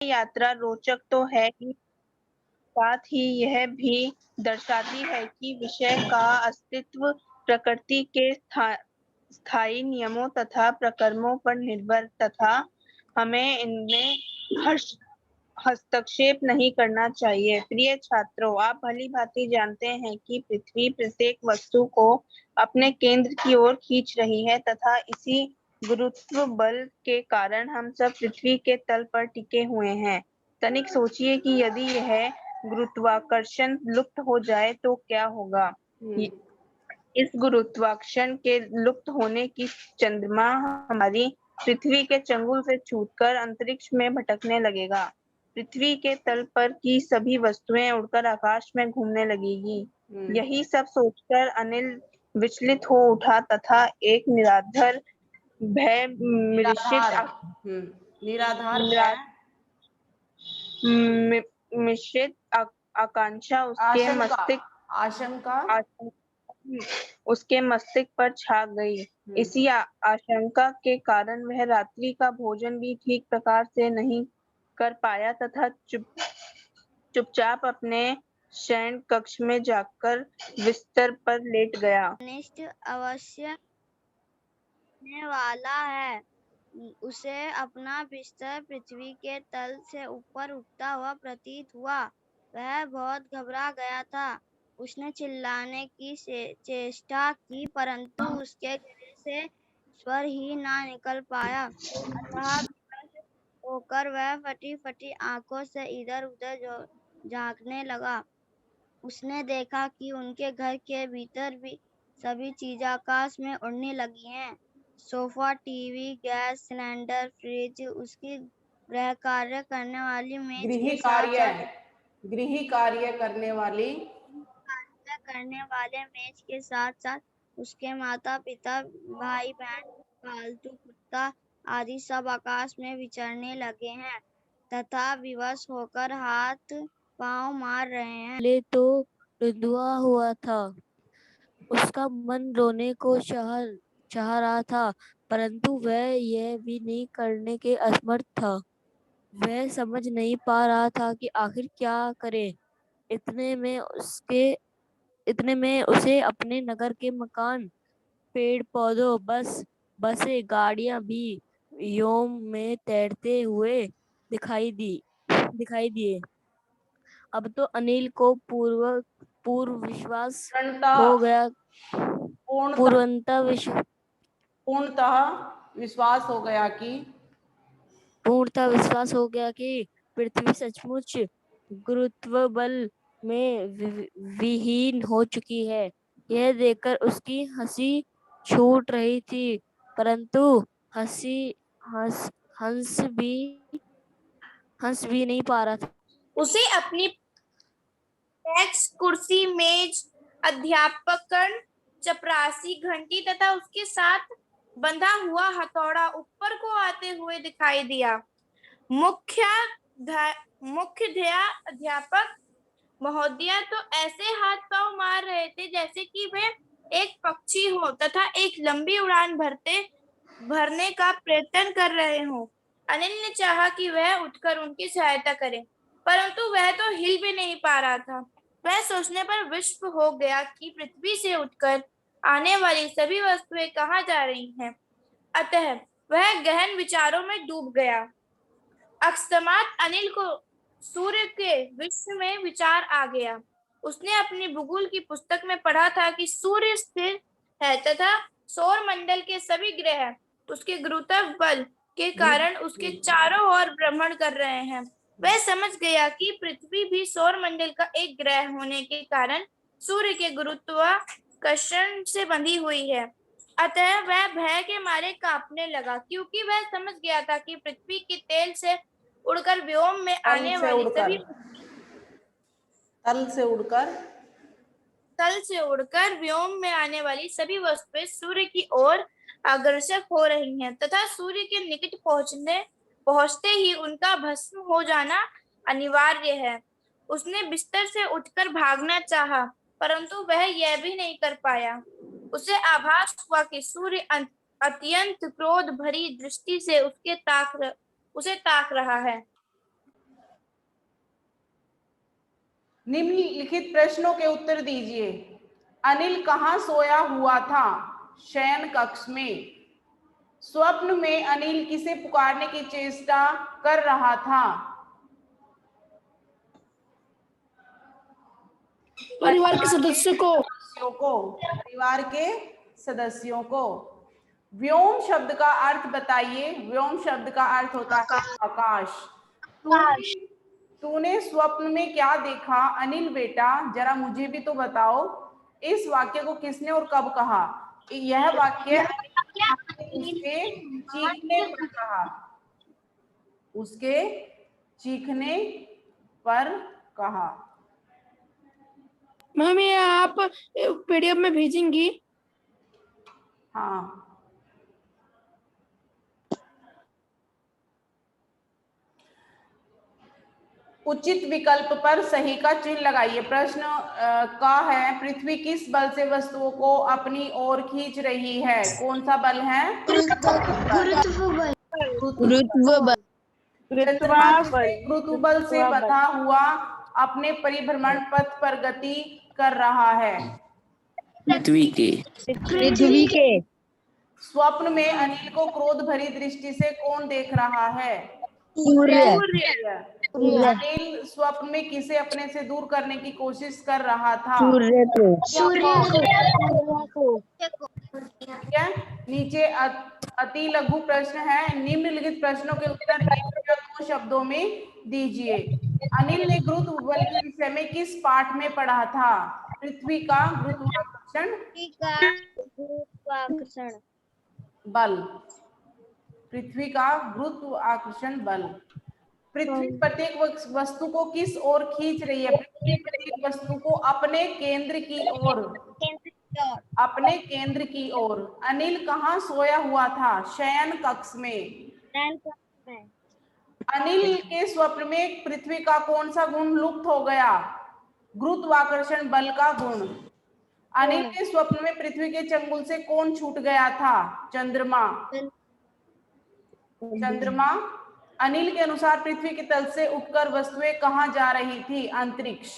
यात्रा रोचक तो है ही, साथ ही यह भी दर्शाती है कि विषय का अस्तित्व प्रकृति के स्थायी नियमों तथा प्रकर्मों पर निर्भर तथा हमें इनमें हस्तक्षेप नहीं करना चाहिए। प्रिय छात्रों, आप भली-भांति जानते हैं कि पृथ्वी प्रत्येक वस्तु को अपने केंद्र की ओर खींच रही है तथा इसी गुरुत्व बल के कारण हम सब पृथ्वी के तल पर टिके हुए हैं। तनिक सोचिए कि यदि यह गुरुत्वाकर्षण लुप्त हो जाए तो क्या होगा। इस गुरुत्वाकर्षण के लुप्त होने की चंद्रमा हमारी पृथ्वी के चंगुल से छूटकर अंतरिक्ष में भटकने लगेगा। पृथ्वी के तल पर की सभी वस्तुएं उड़कर आकाश में घूमने लगेगी। यही सब सोचकर अनिल विचलित हो उठा तथा एक निराधार भय निराधार भय मिश्रित आकांक्षा उसके मस्तिष्क पर छा गई। इसी आशंका के कारण वह रात्रि का भोजन भी ठीक प्रकार से नहीं कर पाया तथा चुपचाप अपने शयन कक्ष में जाकर बिस्तर पर लेट गया। अनिष्ट अवश्य होने वाला है। उसे अपना बिस्तर पृथ्वी के तल से ऊपर उठता हुआ प्रतीत हुआ। वह बहुत घबरा गया था। उसने चिल्लाने की चेष्टा की, परंतु उसके गले से स्वर ही ना निकल पाया। अतः विवश होकर वह फटी-फटी आंखों से इधर-उधर झांकने लगा। उसने देखा कि उनके घर के भीतर भी सभी चीजें आकाश में उड़ने लगी हैं। Sofa, TV, gas cylinder, fridge, उसकी गृह कार्य करने वाली मेज के साथ साथ उसके माता पिता, भाई बहन, पालतू कुत्ता आदि सब आकाश में विचरने लगे हैं तथा विवश होकर हाथ पांव मार रहे हैं। पहले तो रुंधा हुआ था। उसका मन रोने को चाह रहा था, परंतु वह यह भी नहीं करने के असमर्थ था। वह समझ नहीं पा रहा था कि आखिर क्या करे। इतने में उसे अपने नगर के मकान, पेड़ पौधों, बसें, गाड़ियां भी व्योम में तैरते हुए दिखाई दिए। अब तो अनिल को पूर्णतः विश्वास हो गया कि पृथ्वी सचमुच गुरुत्व बल में विहीन हो चुकी है। यह देखकर उसकी हंसी छूट रही थी, परंतु हंस भी नहीं पा रहा था। उसे अपनी डेस्क, कुर्सी, मेज, अध्यापकगण, चपरासी, घंटी तथा उसके साथ बंधा हुआ हथौड़ा ऊपर को आते हुए दिखाई दिया। अध्यापक महोदया तो ऐसे हाथ पांव मार रहे थे जैसे कि वे एक पक्षी हो तथा एक लंबी उड़ान भरने का प्रयत्न कर रहे हो। अनिल ने चाहा कि वह उठकर उनकी सहायता करे, परंतु वह तो हिल भी नहीं पा रहा था। वह सोचने पर विस्म हो गया कि पृथ्वी से उठकर आने वाली सभी वस्तुएं कहाँ जा रही हैं। अतः वह गहन विचारों में डूब गया। अकस्मात अनिल को सूर्य के विषय में विचार आ गया। उसने अपनी भूगोल की पुस्तक में पढ़ा था कि सूर्य स्थिर है तथा सौर मंडल के सभी ग्रह उसके गुरुत्व बल के कारण उसके चारों ओर भ्रमण कर रहे हैं। वह समझ गया कि पृथ्वी भी सौर मंडल का एक ग्रह होने के कारण सूर्य के गुरुत्वाकर्षण से बंधी हुई है। अतः वह भय के मारे कांपने लगा, क्योंकि वह समझ गया था कि पृथ्वी की तेल से उड़कर व्योम में आने वाली सभी तल से उड़कर व्योम में आने वाली सभी वस्तुएं सूर्य की ओर अग्रसर हो रही हैं तथा सूर्य के निकट पहुंचते ही उनका भस्म हो जाना अनिवार्य है। उसने बिस्तर से उठकर भागना चाहा, परंतु वह यह भी नहीं कर पाया। उसे आभास हुआ कि सूर्य अत्यंत क्रोध भरी दृष्टि से उसे ताक रहा है। निम्नलिखित प्रश्नों के उत्तर दीजिए। अनिल कहाँ सोया हुआ था? शयन कक्ष में। स्वप्न में अनिल किसे पुकारने की चेष्टा कर रहा था? परिवार के सदस्यों को। परिवार के सदस्यों को। व्योम शब्द का अर्थ बताइए। व्योम शब्द का अर्थ होता है आकाश। तूने स्वप्न में क्या देखा? अनिल बेटा जरा मुझे भी तो बताओ। इस वाक्य को किसने और कब कहा? यह वाक्य उसके चीखने पर कहा। उसके चीखने पर कहा। मैम ये आप पीडीएफ में भेजेंगी? हाँ। उचित विकल्प पर सही का चिन्ह लगाइए। प्रश्न का है पृथ्वी किस बल से वस्तुओं को अपनी ओर खींच रही है? कौन सा बल है? चंद्रमा गुरुत्व बल से बंधा हुआ अपने परिभ्रमण पथ पर गति कर रहा है। पृथ्वी के स्वप्न में अनिल को क्रोध भरी दृष्टि से कौन देख रहा है? सूर्य। अनिल स्वप्न में किसे अपने से दूर करने की कोशिश कर रहा था? ठीक है। नीचे अति लघु प्रश्न है। निम्नलिखित प्रश्नों के उत्तर एक या दो शब्दों में दीजिए। अनिल ने गुरुत्व बल के विषय में किस पाठ में पढ़ा था? पृथ्वी का गुरुत्वाकर्षण बल। पृथ्वी का गुरुत्वाकर्षण बल। पृथ्वी प्रत्येक वस्तु को किस ओर खींच रही है? पृथ्वी प्रत्येक वस्तु को अपने केंद्र की ओर। अपने केंद्र की ओर। अनिल कहाँ सोया हुआ था? शयन कक्ष में। अनिल के स्वप्न में पृथ्वी का कौन सा गुण लुप्त हो गया? गुरुत्वाकर्षण बल का गुण। अनिल के स्वप्न में पृथ्वी के चंगुल से कौन छूट गया था? चंद्रमा। चंद्रमा। अनिल के अनुसार पृथ्वी के तल से उठकर वस्तुएं कहाँ जा रही थी? अंतरिक्ष।